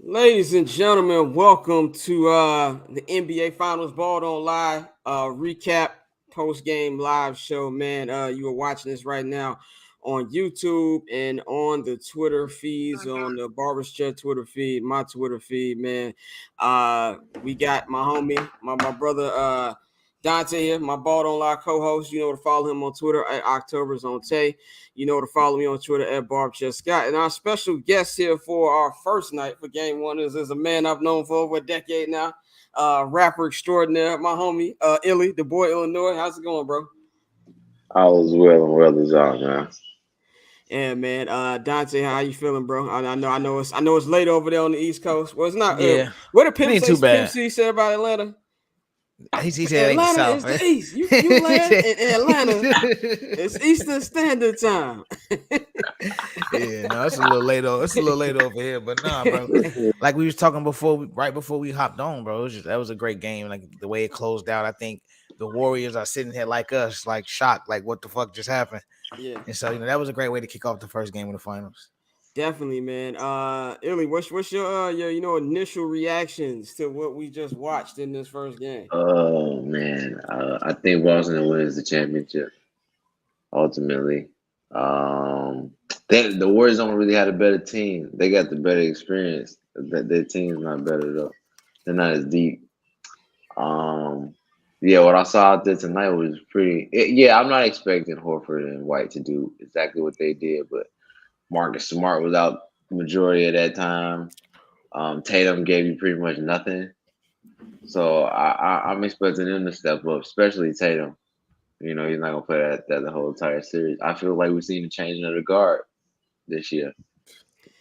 Ladies and gentlemen, welcome to the NBA Finals Ball Don't Lie recap post game live show. Man, you are watching this right now on YouTube and on the Twitter feeds, on the Barber's Chair Twitter feed, my Twitter feed. Man, we got my homie, my brother Dante here, my Ball Don't Lie co-host. You know to follow him on Twitter at October's on Tay. You know to follow me on Twitter at BarbChest Scott. And our special guest here for our first night for game one is a man I've known for over a decade now. Rapper extraordinaire, my homie, Illy, the boy Illinois. How's it going, bro? All is well and well is all, man. Yeah, man. Dante, how you feeling, bro? I know it's late over there on the East Coast. Well, it's not. Yeah, What did it Pimp ain't say? too Pimp bad. C said about Atlanta. He said it ain't the Atlanta South, is man. the East. You land in Atlanta. It's Eastern Standard Time. Yeah, no, it's a little late. It's a little late over here, but nah, bro. Like we was talking before, right before we hopped on, bro. That was a great game. Like the way it closed out, I think the Warriors are sitting here like us, like shocked, like what the fuck just happened. Yeah. And so that was a great way to kick off the first game of the finals. Definitely, man. Illy, what's your initial reactions to what we just watched in this first game? Oh man, I think Boston wins the championship ultimately. Um, the Warriors don't really have a better team. They got the better experience. That their team's not better though. They're not as deep. Um, yeah, what I saw out there tonight was yeah, I'm not expecting Horford and White to do exactly what they did, but Marcus Smart was out the majority of that time. Tatum gave you pretty much nothing. So I'm expecting him to step up, especially Tatum. You know, he's not gonna play that the whole entire series. I feel like we've seen a changing of the guard this year.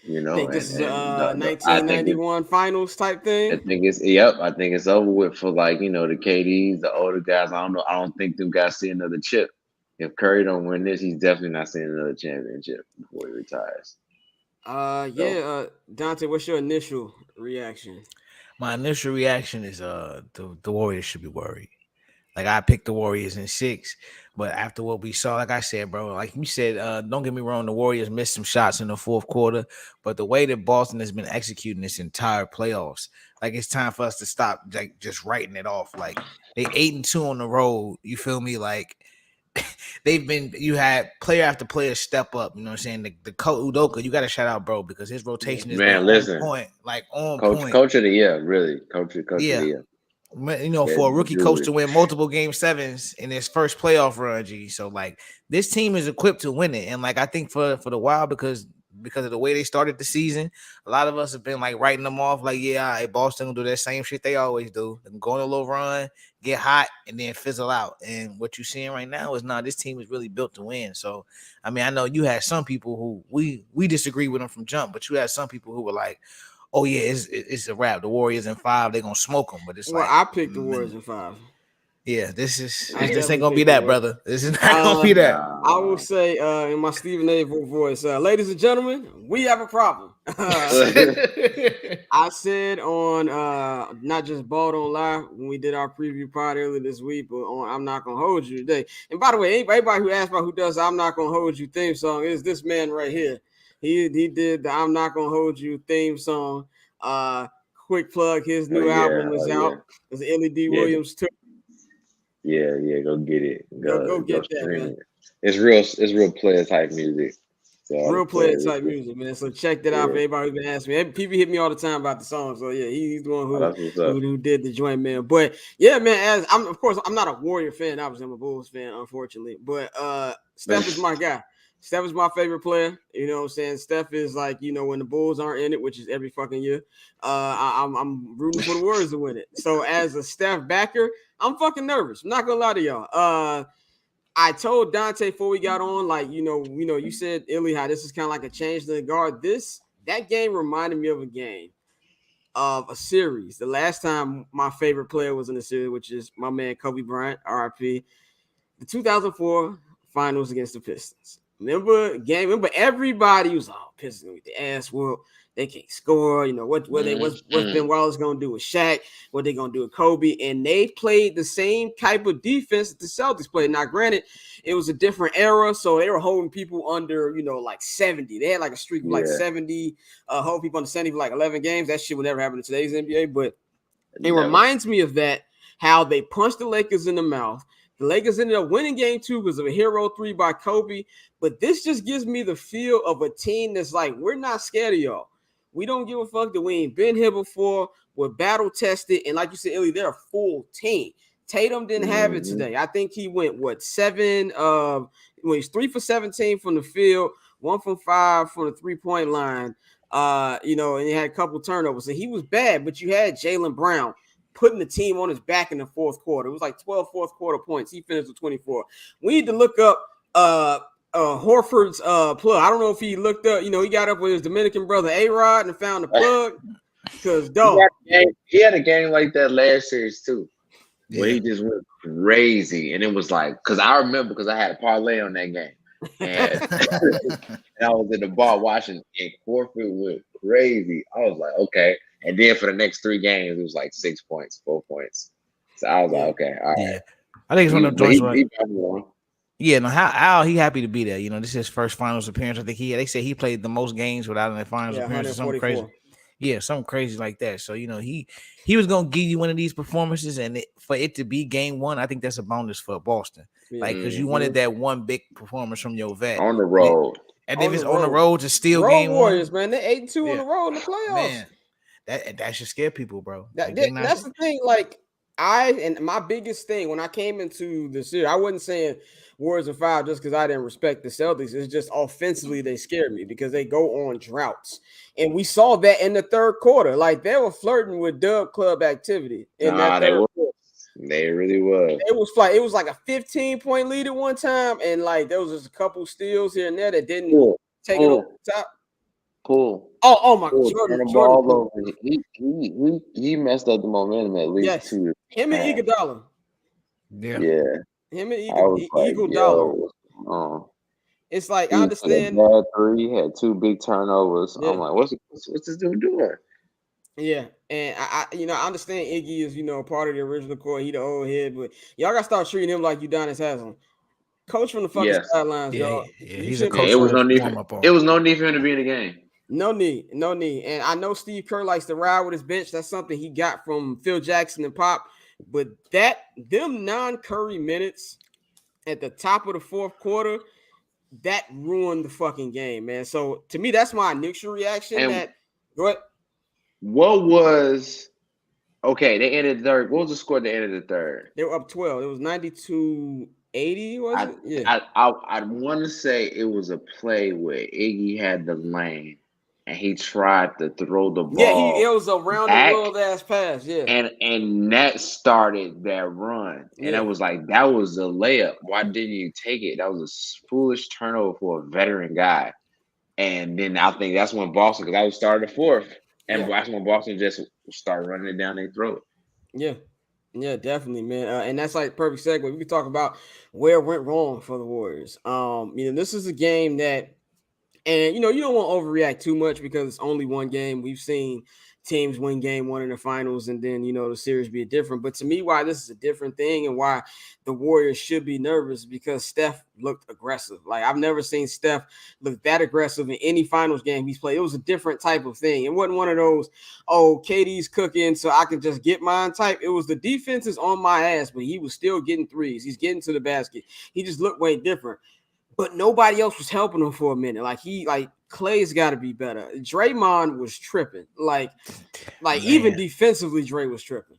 You know, Think this is and a I think 1991 finals type I thing? think it's yep. I think it's over with for like the KDs, the older guys. I don't know. I don't think them guys see another chip. If Curry don't win this, he's definitely not seeing another championship before he retires. So Dante, what's your initial reaction? My initial reaction is the Warriors should be worried. Like I picked the Warriors in six, but after what we saw, like I said, bro, like you said, don't get me wrong, the Warriors missed some shots in the fourth quarter, but the way that Boston has been executing this entire playoffs, like it's time for us to stop like just writing it off. Like they 8-2 on the road. You feel me? Like you had player after player step up. You know what I'm saying? The coach Udoka, you got to shout out, bro, because his Yeah. rotation has been man, on listen, point, like on coach, point. coach of the year, really, coach of the Yeah, year. Yeah, for a rookie coach Julie. to win multiple game sevens in his first playoff run, G. So like this team is equipped to win it. And like I think for the while because of the way they started the season, a lot of us have been like writing them off like, yeah, all right, Boston will do that same shit they always do. They can go on a little run, get hot, and then fizzle out. And what you're seeing right now is this team is really built to win. So I mean, I know you had some people who we disagree with them from jump, but you had some people who were like, oh yeah, it's a wrap. The Warriors in five, they're gonna smoke them. But it's Well, like, I picked the Warriors in five. yeah, I this ain't definitely gonna be picked the that, Warriors. brother. This is not gonna Uh, be that. I will Nah. say in my Stephen A. voice, ladies and gentlemen, we have a problem. I said on not just Ball Don't Lie when we did our preview pod earlier this week, but on I'm Not Gonna Hold You today. And by the way, anybody who asked about who does I'm Not Gonna Hold You theme song is this man right here. He did the I'm Not Gonna Hold You theme song. Uh Quick plug, his Oh new yeah, album is oh out. yeah, It's LED yeah, Williams too. yeah. Go get it. Go Go get that, stream man. it. It's real player type music. So all the Real player players, type music, man. So check that out yeah. for everybody who's been asking me. People hit me all the time about the song. So yeah, he's the one Oh, who that's what's up. who did the joint, man. But yeah, man. As I'm, of course, I'm not a Warrior fan. Obviously, I'm a Bulls fan, unfortunately. But Steph is my guy. Steph is my favorite player. You know what I'm saying? Steph is like, when the Bulls aren't in it, which is every fucking year, I'm rooting for the Warriors to win it. So as a Steph backer, I'm fucking nervous. I'm not gonna lie to y'all. I told Dante before we got on, like, you said, Illy, how this is kind of like a change to the guard. That game reminded me of a game of a series. The last time my favorite player was in the series, which is my man Kobe Bryant, RIP, the 2004 finals against the Pistons. Remember everybody was all pissed with the ass whoop. They can't score. You know what's Ben Wallace gonna do with Shaq? What they gonna do with Kobe? And they played the same type of defense that the Celtics played. Now, granted, it was a different era, so they were holding people under, like 70. They had like a streak of like 70, hold people under 70 for like 11 games. That shit would never happen in today's NBA, but it reminds me of that, how they punched the Lakers in the mouth. The Lakers ended up winning game 2 because of a hero 3 by Kobe. But this just gives me the feel of a team that's like, we're not scared of y'all. We don't give a fuck that we ain't been here before. We're battle tested. And like you said, Illy, they're a full team. Tatum didn't have it today. I think he went, 7? He's 3 for 17 from the field, 1 for 5 from the 3-point line. And he had a couple turnovers. So he was bad, but you had Jaylen Brown putting the team on his back in the fourth quarter. It was like 12 fourth quarter points. He finished with 24. We need to look up Horford's plug. I don't know if he looked up, he got up with his Dominican brother A-Rod and found the plug. Because he had a game like that last series too, where he just went crazy. And it was like, because I remember, because I had a parlay on that game. And, and I was in the bar watching, and Horford went crazy. I was like, okay. And then for the next 3 games, it was like 6 points, 4 points. So I was like, okay, all right. Yeah. I think it's one of those joints. Yeah, no, how he happy to be there. This is his first finals appearance. I think they said he played the most games without any finals appearance or something crazy. Yeah, something crazy like that. So, he was gonna give you one of these performances, and for it to be game 1, I think that's a bonus for Boston. Because you wanted that one big performance from your vet on the road. And if it's on the road to steal road game Warriors, 1, man, they're 8-2 on the road in the playoffs. Man, that should scare people, bro. That's the thing. Like, my biggest thing when I came into the series, I wasn't saying Warriors and 5 just because I didn't respect the Celtics. It's just offensively they scared me because they go on droughts, and we saw that in the third quarter. Like, they were flirting with Dub Club activity in that third quarter. They really was. It was like a 15-point lead at one time, and like there was just a couple steals here and there that didn't take it over the top. Cool. Oh my God. He messed up the momentum at least 2. Him and Iguodala. Yeah. Him and Iguodala. It's like, I understand. Bad 3, had 2 big turnovers. Yeah. I'm like, what's this dude doing? Yeah, and I understand Iggy is, part of the original core. He the old head, but y'all gotta start treating him like Udonis Haslem. Coach from the fucking sidelines, y'all. Yeah, he's a coach. It was no need for him to be in the game. No need. And I know Steve Kerr likes to ride with his bench. That's something he got from Phil Jackson and Pop. But them non-Curry minutes at the top of the fourth quarter, that ruined the fucking game, man. So to me, that's my initial reaction. Go ahead. What was they ended the third? What was the score at the end of the third? They were up 12. It was 92-80, was it? Yeah. I want to say it was a play where Iggy had the lane and he tried to throw the ball. Yeah, it was a round the world ass pass. Yeah. And that started that run. And it was like, that was a layup. Why didn't you take it? That was a foolish turnover for a veteran guy. And then I think that's when Boston, because I was starting the fourth. And that's when Boston just started running it down their throat. Yeah, definitely, man. And that's like perfect segue. We can talk about where it went wrong for the Warriors. This is a game that, and you don't want to overreact too much because it's only one game. We've seen teams win game 1 in the finals and then, the series be different. But to me, why this is a different thing and why the Warriors should be nervous, because Steph looked aggressive. Like, I've never seen Steph look that aggressive in any finals game he's played. It was a different type of thing. It wasn't one of those, KD's cooking so I can just get mine type. It was the defense is on my ass, but he was still getting threes. He's getting to the basket. He just looked way different. But nobody else was helping him for a minute. Clay's got to be better. Draymond was tripping. Even defensively, Dre was tripping.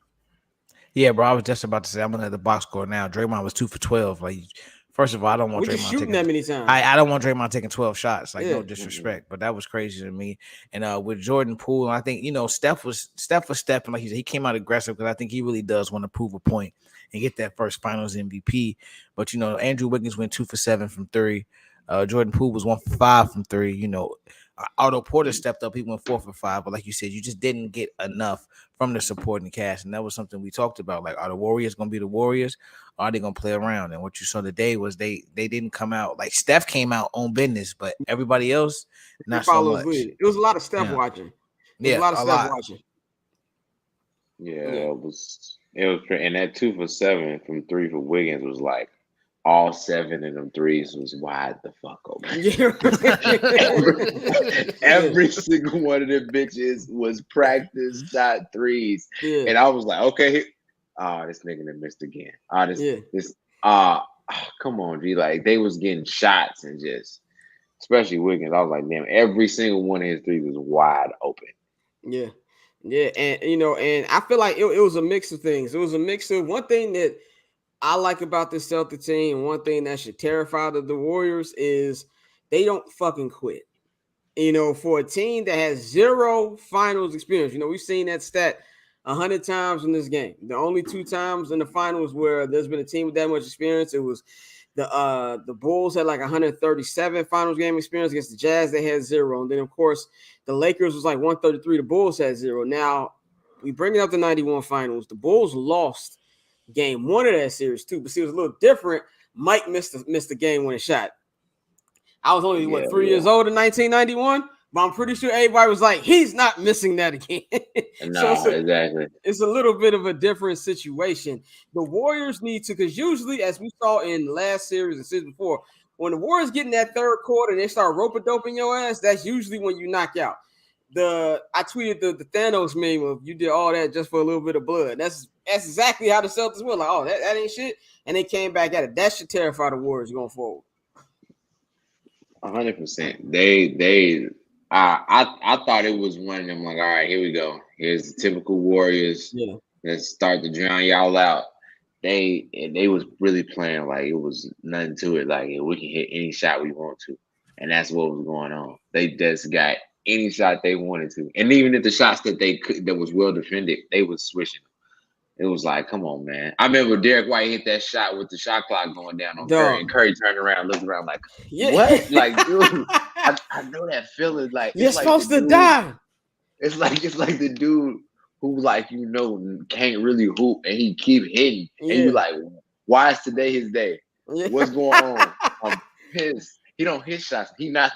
Yeah, bro. I was just about to say I'm gonna let the box score now. Draymond was 2 for 12. First of all, I don't want Draymond shooting that many times. I don't want Draymond taking 12 shots. No disrespect, but that was crazy to me. And with Jordan Poole, I think Steph was stepping, like he said. He came out aggressive because I think he really does want to prove a point and get that first Finals MVP. But Andrew Wiggins went 2 for 7 from 3. Jordan Poole was 1 for 5 from 3. Otto Porter stepped up. He went 4 for 5, but like you said, you just didn't get enough from the supporting cast, and that was something we talked about. Like, are the Warriors going to be the Warriors, or are they going to play around? And what you saw today was they didn't come out. Like, Steph came out on business, but everybody else not so much. It was a lot of Steph watching. It was a lot of Steph watching. Yeah, it was, and that 2 for 7 from 3 for Wiggins was like all 7 of them threes was wide the fuck open. Every single one of them bitches was practice shot threes, and I was like, okay, this nigga done missed again. Come on, G, like they was getting shots and just, especially Wiggins. I was like, damn, every single one of his threes was wide open. Yeah. Yeah, and and I feel like it was a mix of things. It was a mix of one thing that I like about this Celtic team, and one thing that should terrify the Warriors is they don't fucking quit. For a team that has 0 finals experience, we've seen that stat 100 times in this game. The only 2 times in the finals where there's been a team with that much experience, it was the Bulls had like 137 finals game experience against the Jazz. They had 0. And then, of course, the Lakers was like 133. The Bulls had 0. Now, we bring it up to 91 finals. The Bulls lost game 1 of that series, too. But see, it was a little different. Mike missed the game-winning shot. I was only, 3 years old in 1991? But I'm pretty sure everybody was like, he's not missing that again. No, exactly. It's a little bit of a different situation. The Warriors need to, because usually, as we saw in the last series and season before, when the Warriors get in that third quarter and they start rope-a-doping your ass, that's usually when you knock out. I tweeted the Thanos meme of you did all that just for a little bit of blood. That's exactly how the Celtics were. Like, that ain't shit. And they came back at it. That should terrify the Warriors going forward. 100%. I thought it was one of them, like, all right, here we go. Here's the typical Warriors. Yeah. Let's start to drown y'all out. They was really playing like it was nothing to it. Like, we can hit any shot we want to. And that's what was going on. They just got any shot they wanted to. And even if the shots that was well defended, they was switching. It was like, come on, man. I remember Derek White hit that shot with the shot clock going down on Curry, and Curry turned around, looked around like, what? Like, dude, I know that feeling. Like, you're supposed to die. It's like the dude who, like, can't really hoop, and he keep hitting, and you like, why is today his day? What's going on? I'm pissed. He don't hit shots. He not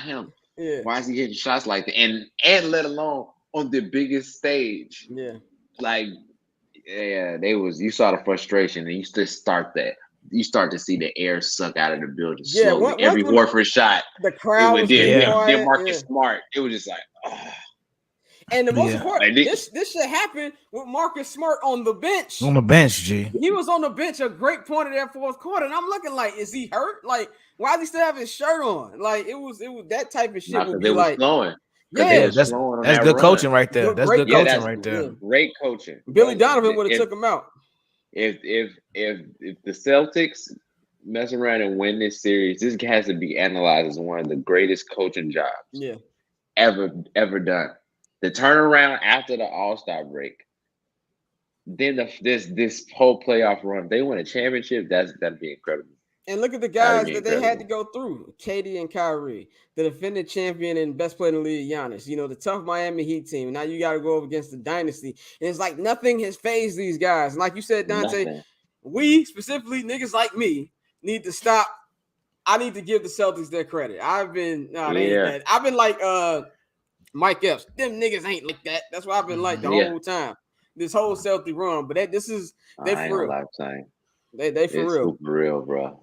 him. Yeah. Why is he hitting shots like that? And let alone on the biggest stage. Yeah. Like, yeah, you saw the frustration, and you just start to see the air suck out of the building slowly. Every Horford shot, the crowd was then Marcus Smart. It was just like, oh. And the most important, this should happen with Marcus Smart on the bench. On the bench, G. He was on the bench a great point of that fourth quarter, and I'm looking like, is he hurt? Like, why does he still have his shirt on? Like, it was that type of shit would be like flowing. Yeah, that's good coaching right there. That's good coaching right there. Great coaching. Billy Donovan would have took him out. If the Celtics mess around and win this series, this has to be analyzed as one of the greatest coaching jobs ever done. The turnaround after the All-Star break, then this whole playoff run, if they win a championship, that'd be incredible. And look at the guys that they had to go through. KD and Kyrie, the defending champion and best player in the league, Giannis. The tough Miami Heat team. Now you got to go up against the dynasty. And it's like nothing has phased these guys. And like you said, Dante, we, specifically niggas like me, need to stop. I need to give the Celtics their credit. I've been like Mike Epps. Them niggas ain't like that. That's what I've been like the whole time. This whole Celtic run. But they for real. They for real. For real, bro.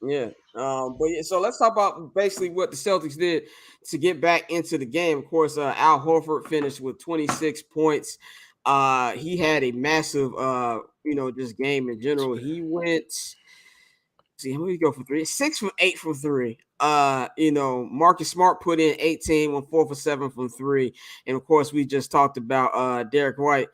Yeah. So let's talk about basically what the Celtics did to get back into the game. Of course, Al Horford finished with 26 points. He had a massive, just game in general. He went, how many go for 3? 6 from 8 from 3. Marcus Smart put in 18, went 4 for 7 from 3. And of course, we just talked about Derek White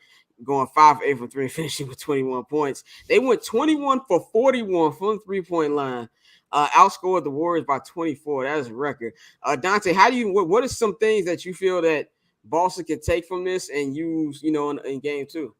going 5 for 8 from 3, finishing with 21 points. They went 21 for 41 from the 3-point line. Outscored the Warriors by 24. That is a record. Dante, what are some things that you feel that Boston can take from this and use, in game 2?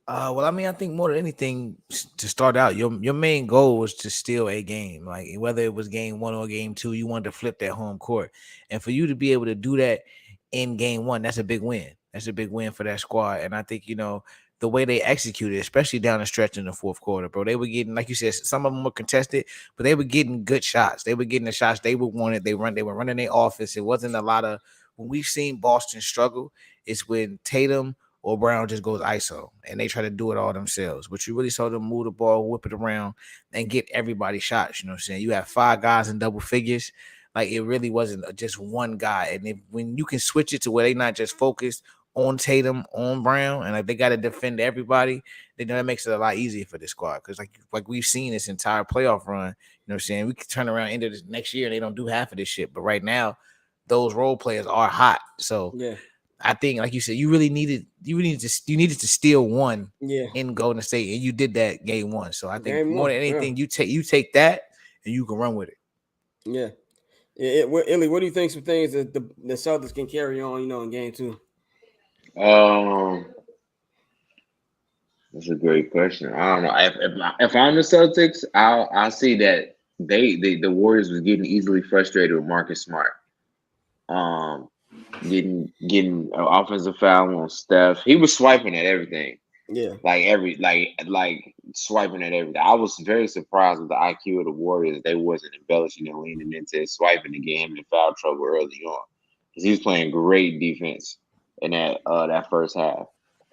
Well, I mean, I think more than anything, to start out, your main goal was to steal a game. Like whether it was game one or game two, you wanted to flip that home court, and for you to be able to do that in game one, that's a big win. That's a big win for that squad. And I think the way they executed, especially down the stretch in the fourth quarter, bro. They were getting, like you said, some of them were contested, but they were getting good shots. They were getting the shots they would wanted. They were running their offense. It wasn't a lot of when we've seen Boston struggle. It's when Tatum or Brown just goes ISO and they try to do it all themselves. But you really saw them move the ball, whip it around, and get everybody shots. You know what I'm saying? You have 5 guys in double figures. Like it really wasn't just one guy. And when you can switch it to where they not just focused on Tatum, on Brown, and like they got to defend everybody, then that makes it a lot easier for this squad. Because like we've seen this entire playoff run, you know what I'm saying? We could turn around into this next year and they don't do half of this shit. But right now, those role players are hot. So Yeah. I think, like you said, you needed to steal one Yeah. in Golden State, and you did that game one. So I think Game more one. than Yeah. anything, you take that and you can run with it. Yeah. Illy, what do you think? Some things that the Celtics can carry on, in game two. Um, that's a great question. I don't know. If I'm the Celtics, I'll see that the Warriors was getting easily frustrated with Marcus Smart. Um, getting an offensive foul on Steph. He was swiping at everything. Yeah. Like swiping at everything. I was very surprised with the IQ of the Warriors. They wasn't embellishing and leaning into swiping to get him in foul trouble early on, because he was playing great defense in that first half.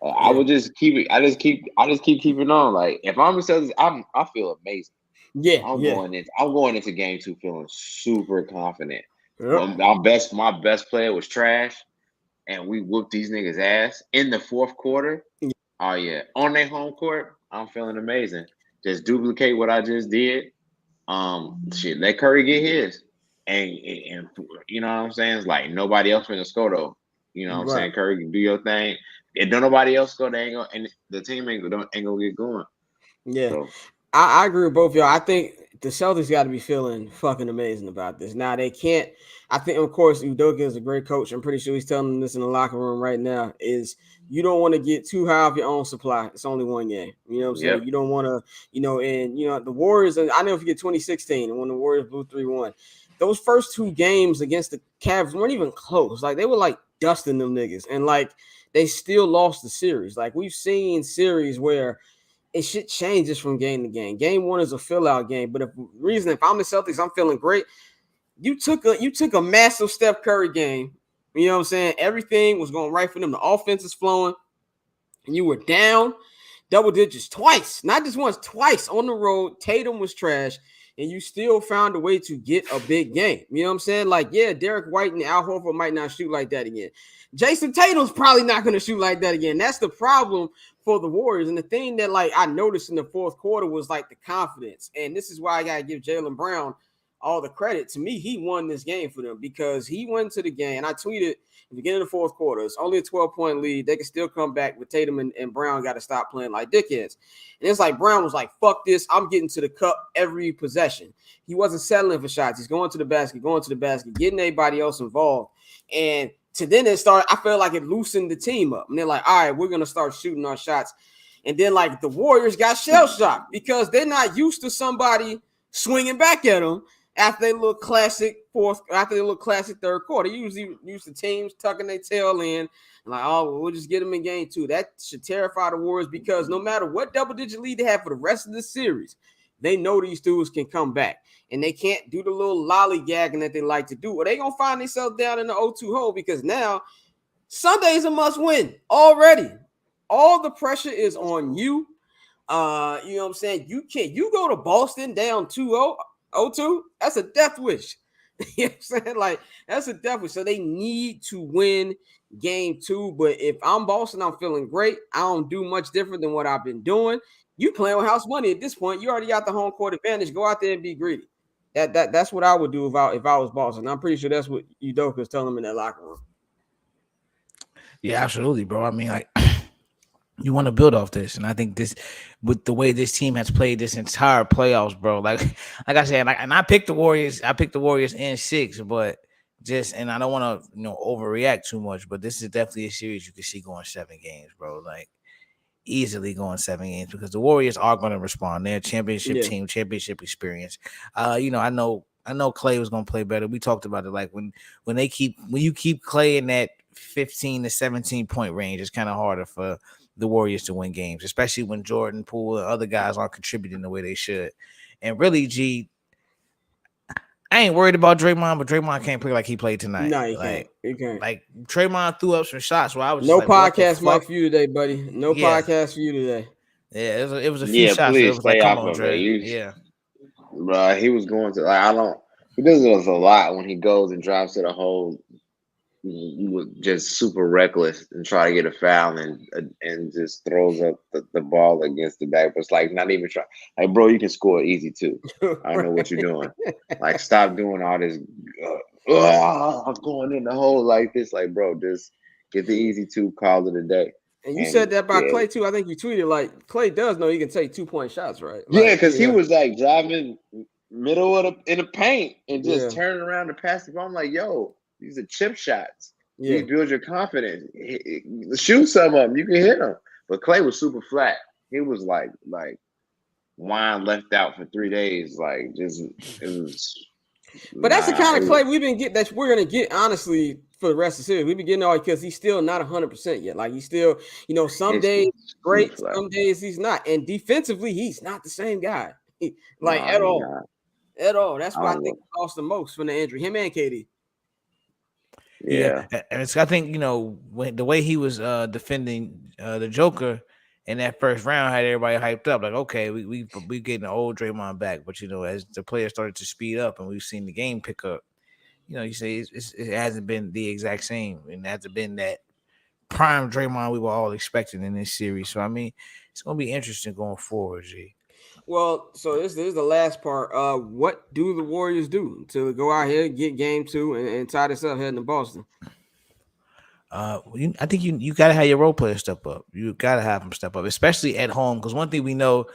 I Yeah. would just keep it. I just keep keeping on. Like if I'm the Celtics, I feel amazing. Yeah. I'm Yeah. going into game two feeling super confident. Well, Yep. my best player was trash, and we whooped these niggas ass in the fourth quarter. Oh yeah, on their home court, I'm feeling amazing. Just duplicate what I just did. Shit, let Curry get his, and you know what I'm saying. It's like nobody else finna score though. You know what I'm Right. saying. Curry can do your thing. If don't nobody else score, they ain't gonna, and the team ain't gonna get going. Yeah. So I agree with both y'all. I think the Celtics got to be feeling fucking amazing about this. Now they can't. I think, of course, Udoka is a great coach. I'm pretty sure he's telling them this in the locker room right now. Is you don't want to get too high off your own supply. It's only one game. You know what I'm saying? yep, You don't want to, the Warriors. And I know if you get 2016 and when the Warriors blew 3-1, those first 2 games against the Cavs weren't even close. Like they were like dusting them niggas, and like they still lost the series. Like we've seen series where it shit changes from game to game. Game one is a fill out game, but if I'm the Celtics, I'm feeling great. You took a massive Steph Curry game. You know what I'm saying? Everything was going right for them. The offense is flowing, and you were down double digits twice, not just once, twice on the road. Tatum was trash, and you still found a way to get a big game. You know what I'm saying? Like, yeah, Derek White and Al Horford might not shoot like that again. Jason Tatum's probably not going to shoot like that again. That's the problem for the Warriors. And the thing that, like, I noticed in the fourth quarter was, like, the confidence. And this is why I got to give Jaylen Brown all the credit. To me, he won this game for them because he went to the game. And I tweeted at the beginning of the fourth quarter, it's only a 12-point lead. They can still come back, but Tatum and Brown got to stop playing like dickheads. And it's like Brown was like, fuck this. I'm getting to the cup every possession. He wasn't settling for shots. He's going to the basket, getting everybody else involved. And to then it started, I felt like it loosened the team up. And they're like, all right, we're going to start shooting our shots. And then, like, the Warriors got shell-shocked because they're not used to somebody swinging back at them after they look classic third quarter. Usually used to teams tucking their tail in and like, oh, well, we'll just get them in game two. That should terrify the Warriors because no matter what double-digit lead they have for the rest of the series, they know these dudes can come back. And they can't do the little lollygagging that they like to do. Or they going to find themselves down in the 0-2 hole because now Sunday's a must win already. All the pressure is on you. You know what I'm saying? You go to Boston down 2-0, 0-2, that's a death wish. You know what I'm saying? Like, that's a death wish. So they need to win game two. But if I'm Boston, I'm feeling great. I don't do much different than what I've been doing. You playing with house money at this point. You already got the home court advantage. Go out there and be greedy. That's what I would do if I was Boston. I'm pretty sure that's what Udoka is telling them in that locker room. Yeah, absolutely, bro. I mean, like, you want to build off this, and I think this, with the way this team has played this entire playoffs, bro. Like I said, and I picked the Warriors. I picked the Warriors in 6, but and I don't want to overreact too much, but this is definitely a series you can see going 7 games, bro. Like easily going 7 games because the Warriors are going to respond. They're a championship Yeah. team, championship experience. I know Clay was going to play better. We talked about it. Like when you keep Clay in that 15 to 17 point range, it's kind of harder for the Warriors to win games, especially when Jordan Poole and other guys aren't contributing the way they should. And really, G, I ain't worried about Draymond, but Draymond can't play like he played tonight. No, you can't. You can't. Like Draymond threw up some shots where I was just No like, "What the podcast fuck?" mic for you today, buddy. No Yeah, podcast for you today. yeah. It was a few Yeah, shots where it please was like, stay "Come off on, of it. Dre." You, Yeah, bro, he was going to like I don't. He does this a lot when he goes and drives to the hole, just super reckless and try to get a foul and just throws up the ball against the back. But it's like not even try. Like, bro, you can score easy too. I don't know what you're doing. Like, stop doing all this. I'm going in the hole like this. Like, bro, just get the easy two. Call it a day. And you said And that about yeah, Clay too. I think you tweeted like Clay does know he can take 2-point shots, right? yeah, Like, because he yeah, was like driving middle of in the paint and just yeah, turning around to pass the ball. I'm like, yo, these are chip shots. yeah. These build your confidence. Shoot some of them. You can hit them. But Clay was super flat. He was like wine left out for 3 days. Like just it was But that's the nah. kind It of Clay was we've been getting. That we're gonna get honestly for the rest of the series. We've been getting all because he's still not 100% yet. Like he's still, some it's days super great, flat. some days he's not. And defensively, he's not the same guy. Like Nah, at he all, not. at all. That's I why I don't think know. he lost the most from the injury. Him and KD. yeah. Yeah. And I think when the way he was defending the Joker in that first round had everybody hyped up. Like, okay, we getting the old Draymond back. But as the players started to speed up and we've seen the game pick up, you say it hasn't been the exact same, and it hasn't been that prime Draymond we were all expecting in this series. So I mean, it's gonna be interesting going forward, G. Well, so this is the last part. What do the Warriors do to go out here, get game 2, and tie this up heading to Boston? I think you gotta have your role players step up. You gotta have them step up, especially at home. Because one thing we know,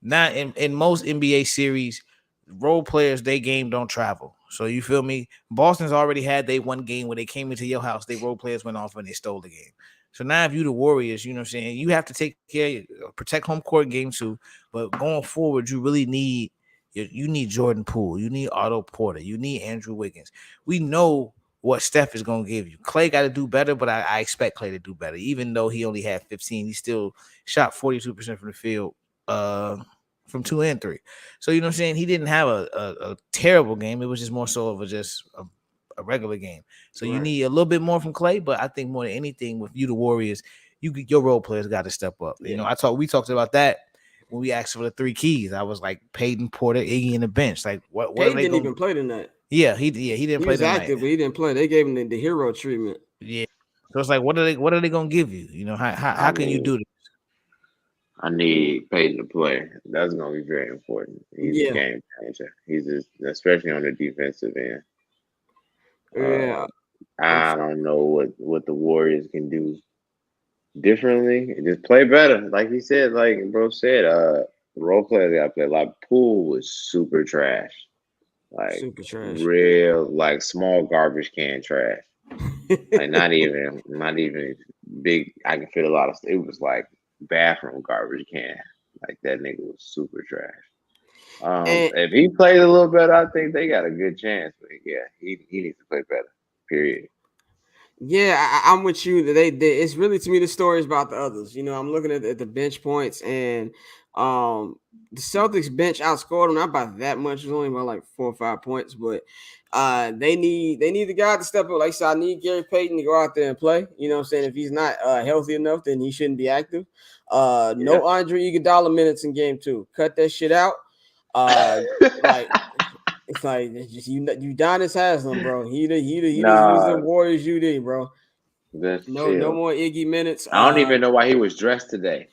not in most NBA series, role players they game don't travel. So you feel me? Boston's already had they one game where they came into your house, they role players went off and they stole the game. So now if you the Warriors, you know what I'm saying, you have to take care, protect home court game 2. But going forward, you really need you need Jordan Poole, you need Otto Porter, you need Andrew Wiggins. We know what Steph is going to give you. Clay got to do better, but I expect Clay to do better. Even though he only had 15, he still shot 42% from the field from 2 and 3. So, you know what I'm saying? He didn't have a terrible game. It was just more so of a regular game. So you Right. need a little bit more from Clay, but I think more than anything with you, the Warriors, your role players got to step up. Yeah. We talked about that when we asked for the 3 keys. I was like Peyton, Porter, Iggy, and the bench. Like what are Payton they didn't going? even play tonight. Yeah, he didn't He play was tonight. active, but he didn't play. They gave him the hero treatment. Yeah. So it's like, what are they gonna give you? I How can you need do this? I need Peyton to play. That's gonna be very important. He's a Yeah, game changer. He's just, especially on the defensive end. yeah. I don't know what the Warriors can do differently. Just play better, like he said. Like bro said, role players got to play. Like Poole was super trash. Like Super trash. real, like small garbage can trash. Like not even big. I can fit a lot of. It was like bathroom garbage can. Like that nigga was super trash. And If he plays a little better, I think they got a good chance. But yeah, he needs to play better. Period. yeah, I'm with you. It's really to me the story is about the others. I'm looking at the bench points, and the Celtics bench outscored them not by that much. It was only by like 4 or 5 points, but they need the guy to step up. Like I said, I need Gary Payton to go out there and play. You know what I'm saying? If he's not healthy enough, then he shouldn't be active. Yeah. No Andre Iguodala minutes in game 2. Cut that shit out. Like it's like it's just Udonis Haslam, bro. He doesn't use the Nah, Warriors UD, bro. just No chill. more Iggy minutes. I don't even know why he was dressed today.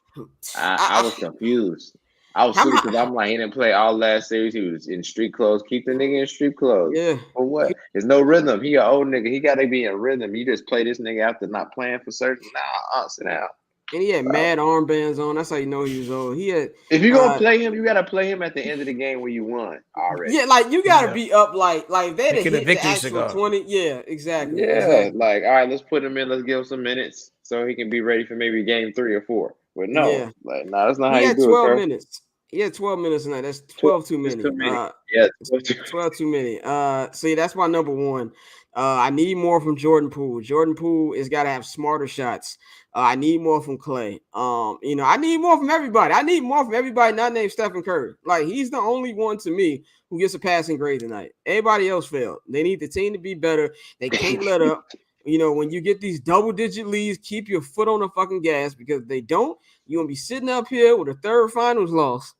I I, was confused. I was how super my because I'm like he didn't play all last series. He was in street clothes. Keep the nigga in street clothes. yeah. For what? There's no rhythm. He an old nigga. He got to be in rhythm. You just play this nigga after not playing for certain. Nah, sit down. And he had Bro. mad armbands on. That's how you know he was old. He had If you're gonna play him, you gotta play him at the end of the game where you won already. yeah, like you gotta Yeah. be up like they Making a hit the victory actual cigar. 20. Yeah, exactly. Yeah, Exactly. like all right, let's put him in. Let's give him some minutes so he can be ready for maybe game 3 or 4. But no, Yeah. like, no, that's not how He you had do it, 12 Kerr. minutes. He had 12 minutes tonight. That's 12 12 too is too many. many. Yeah, 12 too 12 too many. See, that's my number one. I need more from Jordan Poole. Jordan Poole has got to have smarter shots. I need more from Clay. I need more from everybody. I need more from everybody not named Stephen Curry. Like, he's the only one to me who gets a passing grade tonight. Everybody else failed. They need the team to be better. They can't let up. When you get these double-digit leads, keep your foot on the fucking gas, because if they don't, you're gonna be sitting up here with a third finals loss,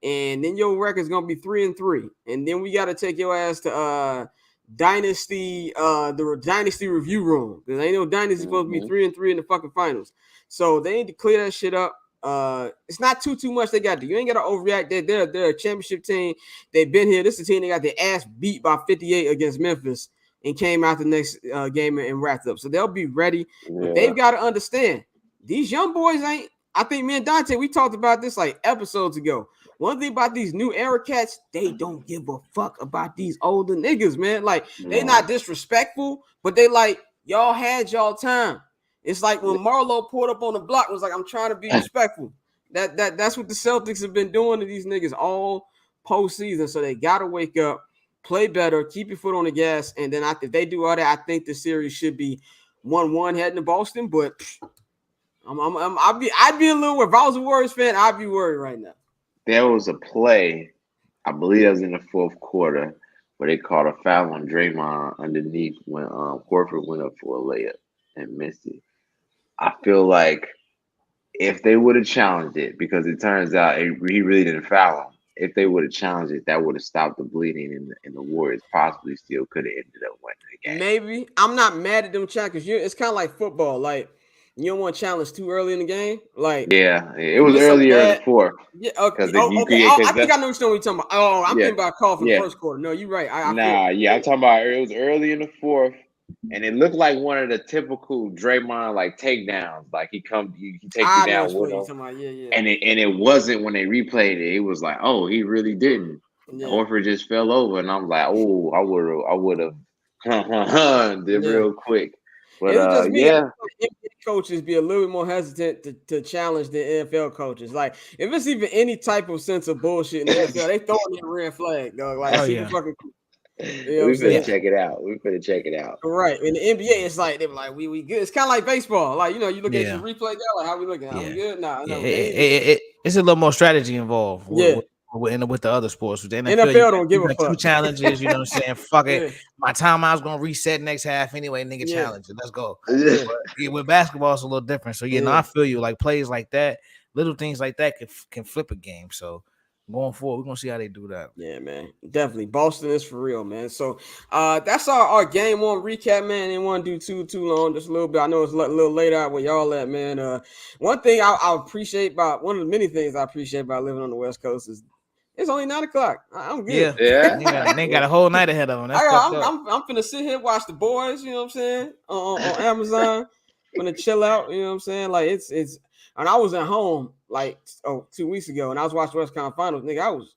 and then your record's gonna be 3-3, and then we got to take your ass to the dynasty review room, because ain't no dynasty supposed to be Mhm. 3-3 in the fucking finals. So they need to clear that shit up. It's not too much they got to do. You ain't got to overreact. They're a championship team. They've been here. This is a team that got their ass beat by 58 against Memphis and came out the next game and wrapped up. So they'll be ready. But Yeah. they've got to understand, these young boys ain't. I think me and Dante, we talked about this like episodes ago. One thing about these new era cats, they don't give a fuck about these older niggas, man. Like, they No. not disrespectful, but they like, y'all had y'all time. It's like when Marlo pulled up on the block, was like, I'm trying to be respectful. That's what the Celtics have been doing to these niggas all postseason. So they gotta wake up, play better, keep your foot on the gas, and then if they do all that, I think the series should be 1-1 heading to Boston. But I'd be a little. If I was a Warriors fan, I'd be worried right now. There was a play, I believe that was in the fourth quarter, where they called a foul on Draymond underneath when Horford went up for a layup and missed it. I feel like if they would have challenged it, because it turns out he really didn't foul him. If they would have challenged it, that would have stopped the bleeding, and the Warriors possibly still could have ended up winning the game. Maybe I'm not mad at them challenges. It's kind of like football. Like, you don't want to challenge too early in the game. Like, Yeah, it you was miss a earlier in the bad. fourth Yeah. Okay. because Oh, okay. I think I know what you're talking about. Oh, I'm yeah, thinking about a call for the yeah. first quarter. No, you're right. I feel. Nah, yeah, I'm talking about it was early in the fourth, and it looked like one of the typical Draymond like takedowns. Like he take you I know down what with you're him, talking about. Yeah, yeah, and it wasn't when they replayed it. It was like, oh, he really didn't. yeah, Horford just fell over, and I'm like, oh, I would have did yeah. real quick. But It's just me. I yeah, feel like NBA coaches be a little bit more hesitant to challenge the NFL coaches. Like, if it's even any type of sense of bullshit in the NFL, they throwing that red flag, dog. Like, Oh super yeah, fucking cool. You know what I'm we finna saying? yeah, check it out. We finna check it out. Right. In the NBA, it's like they were like, we good. It's kind of like baseball. Like, you look at your yeah, replay guy, like, how we looking? Are we yeah. good? Nah, Yeah, no, they ain't even. it's a little more strategy involved Yeah. with the other sports. With the NFL, NFL don't you give a got two fuck. challenges. You know what I'm saying? Fuck it. Yeah. My timeout's gonna reset next half anyway. Nigga, Yeah. challenge it. Let's go. Yeah. But yeah, with basketball, it's a little different. So no, Yeah. I feel you. Like plays like that, little things like that can flip a game. So going forward, we're gonna see how they do that. Yeah, man. Definitely. Boston is for real, man. So that's our game one recap, man. Didn't want to do too long, just a little bit. I know it's a little late out where y'all at, man. One thing I appreciate about one of the many things I appreciate about living on the West Coast is it's only 9 o'clock. I'm good. Yeah, Yeah. they got a whole night ahead of them. That's fucked up. I'm finna sit here watch the boys. You know what I'm saying on Amazon. Finna chill out. You know what I'm saying? Like it's. And I was at home like 2 weeks ago, and I was watching West Conference Finals. Nigga, I was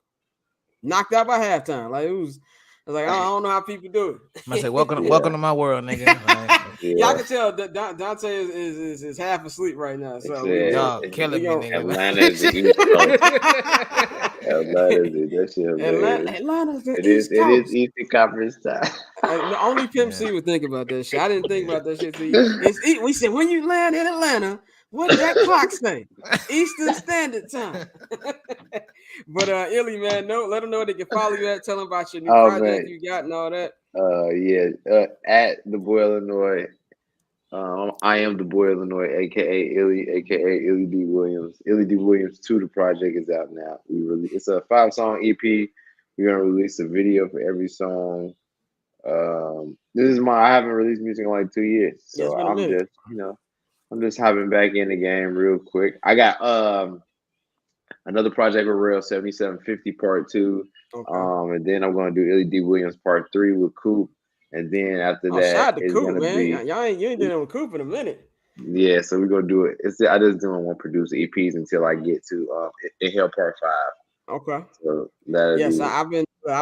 knocked out by halftime. Like it was. I was like, I don't know how people do I say, it. welcome to my world, nigga. Like, Y'all Yeah. can tell that Dante is half asleep right now. It's So we dog, killing me, gonna nigga. Atlanta is the East Coast. Atlanta is that shit hilarious. Atlanta's the It is East it is Coast. Eastern Conference time. Only Pimp Yeah. C would think about that shit. I didn't think about that shit. We said when you land in Atlanta, what that clock say? Eastern Standard Time. But Illy, man, let them know they can follow you at. Tell them about your new Oh project man. you got and all that. At the boy Illinois. I am the boy Illinois, aka Illy, aka Illy D Williams. Illy D Williams 2, the project is out now. It's a 5-song EP. We're gonna release a video for every song. I haven't released music in like 2 years, Yeah, it's so been a minute. I'm just hopping back in the game real quick. I got another project with Rail 7750 Part 2. Okay. And then I'm gonna do Illy D Williams Part 3 with Coop. And then after Oh, shout that out to is Coop, gonna man. be You ain't doing it with Coop in a minute. yeah, so we're gonna do it. I just don't want to produce EPs until I get to Inhale Part 5. Okay. So that'll Yes, be I've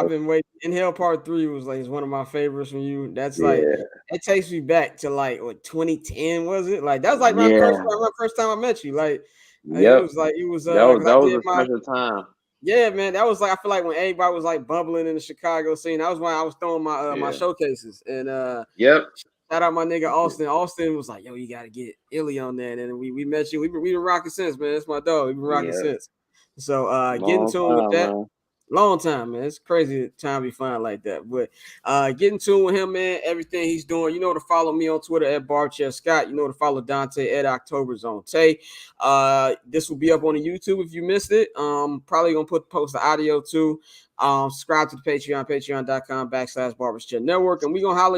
been waiting. Inhale Part 3 was like one of my favorites from you. That's like yeah, it takes me back to like what 2010 was it? Like that was like my yeah, first time I met you. Like It Yep. was like it was That was because I did a my special time. yeah, man. That was like I feel like when everybody was like bubbling in the Chicago scene. That was when I was throwing my Yeah. showcases and Yep. shout out my nigga Austin. Austin was like, yo, you gotta get Illy on that. And we met you. We been rocking since, man. That's my dog. We've been rocking Yep. since. So getting Long to him with time, that. man. Long time, man. It's crazy time we find like that. But getting to with him, man, everything he's doing. You know to follow me on Twitter at Barbchair Scott. You know to follow Dante at October Zone Tay. This will be up on the YouTube if you missed it. Probably gonna post the audio too. Subscribe to the Patreon, patreon.com/Barbershop Network. And we're gonna holler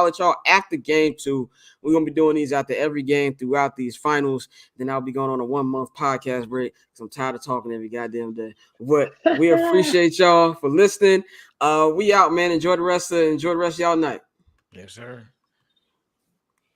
at y'all after game 2. We're gonna be doing these after every game throughout these finals. Then I'll be going on a 1-month podcast break because I'm tired of talking every goddamn day. But we appreciate y'all for listening. We out, man. Enjoy the rest of y'all night. Yes, sir.